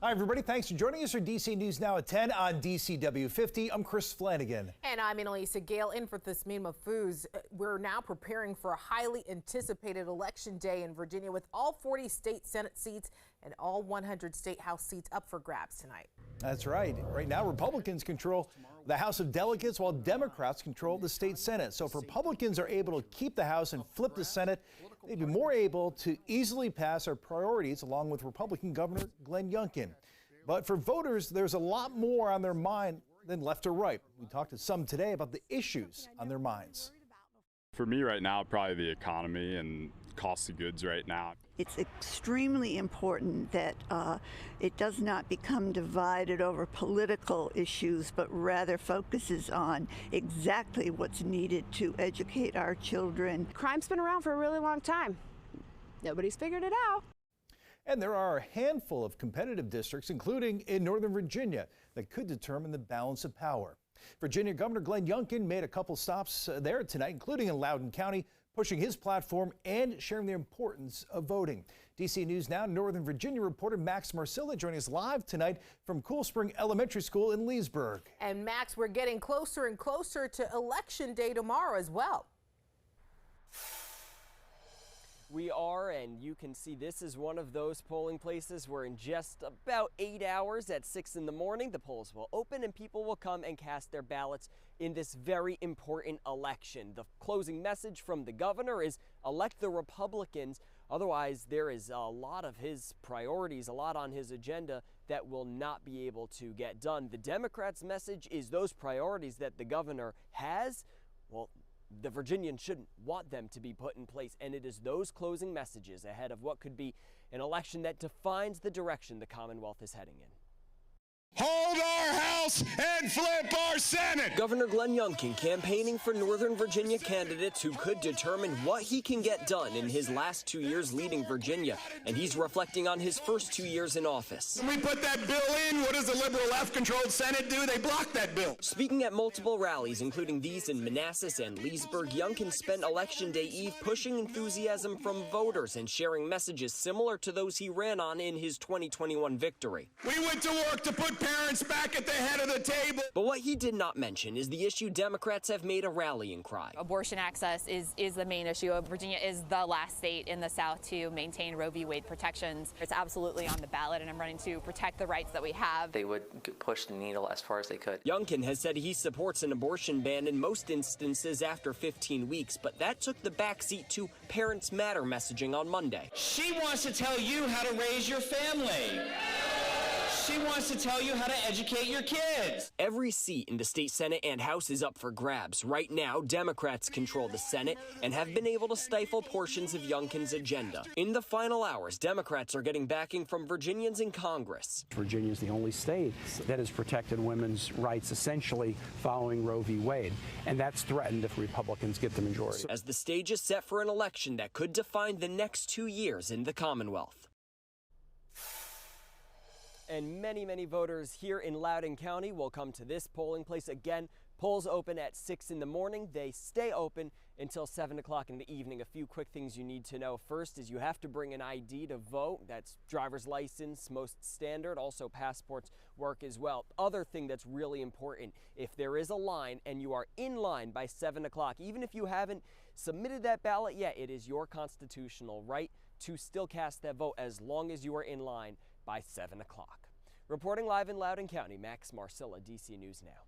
Hi, everybody. Thanks for joining us for DC News Now at 10 on DCW 50. I'm Chris Flanagan. And I'm Annalisa Gale in for Tasmima Foods. We're now preparing for a highly anticipated election day in Virginia with all 40 state Senate seats and all 100 state House seats up for grabs tonight. That's right. Right now, Republicans control the House of Delegates while Democrats control the state Senate. So if Republicans are able to keep the House and flip the Senate, they'd be more able to easily pass our priorities along with Republican Governor Glenn Youngkin. But for voters, there's a lot more on their mind than left or right. We talked to some today about the issues on their minds. For me right now, probably the economy and cost of goods right now. It's extremely important that it does not become divided over political issues, but rather focuses on exactly what's needed to educate our children. Crime's been around for a really long time. Nobody's figured it out. And there are a handful of competitive districts, including in Northern Virginia, that could determine the balance of power. Virginia Governor Glenn Youngkin made a couple stops there tonight, including in Loudoun County, pushing his platform and sharing the importance of voting. DC News Now Northern Virginia reporter Max Marcilla joining us live tonight from Cool Spring Elementary School in Leesburg. And Max, we're getting closer and closer to Election Day tomorrow as well. We are, and you can see this is one of those polling places where in just about 8 hours at 6 in the morning, the polls will open and people will come and cast their ballots in this very important election. The closing message from the governor is elect the Republicans. Otherwise, there is a lot of his priorities, a lot on his agenda that will not be able to get done. The Democrats' message is those priorities that the governor has, well, the Virginians shouldn't want them to be put in place, and it is those closing messages ahead of what could be an election that defines the direction the Commonwealth is heading in. Hold our House and flip our Senate! Governor Glenn Youngkin campaigning for Northern Virginia candidates who could determine what he can get done in his last 2 years leading Virginia, and he's reflecting on his first 2 years in office. When we put that bill in, what does the liberal left-controlled Senate do? They block that bill. Speaking at multiple rallies, including these in Manassas and Leesburg, Youngkin spent Election Day Eve pushing enthusiasm from voters and sharing messages similar to those he ran on in his 2021 victory. We went to work to put parents back at the head of the table. But what he did not mention is the issue Democrats have made a rallying cry. Abortion access is the main issue. Virginia is the last state in the South to maintain Roe v. Wade protections. It's absolutely on the ballot, and I'm running to protect the rights that we have. They would push the needle as far as they could. Youngkin has said he supports an abortion ban in most instances after 15 weeks, but that took the backseat to Parents Matter messaging on Monday. She wants to tell you how to raise your family. She wants to tell you how to educate your kids. Every seat in the state Senate and House is up for grabs. Right now, Democrats control the Senate and have been able to stifle portions of Youngkin's agenda. In the final hours, Democrats are getting backing from Virginians in Congress. Virginia is the only state that has protected women's rights, essentially following Roe v. Wade, and that's threatened if Republicans get the majority. As the stage is set for an election that could define the next 2 years in the Commonwealth. And many voters here in Loudoun County will come to this polling place. Again, polls open at 6 in the morning. They stay open until 7 o'clock in the evening. A few quick things you need to know. First is you have to bring an ID to vote. That's driver's license, most standard. Also passports work as well. Other thing that's really important, if there is a line and you are in line by 7 o'clock, even if you haven't submitted that ballot yet, it is your constitutional right to still cast that vote as long as you are in line by 7 o'clock. Reporting live in Loudoun County, Max Marcilla, DC News Now.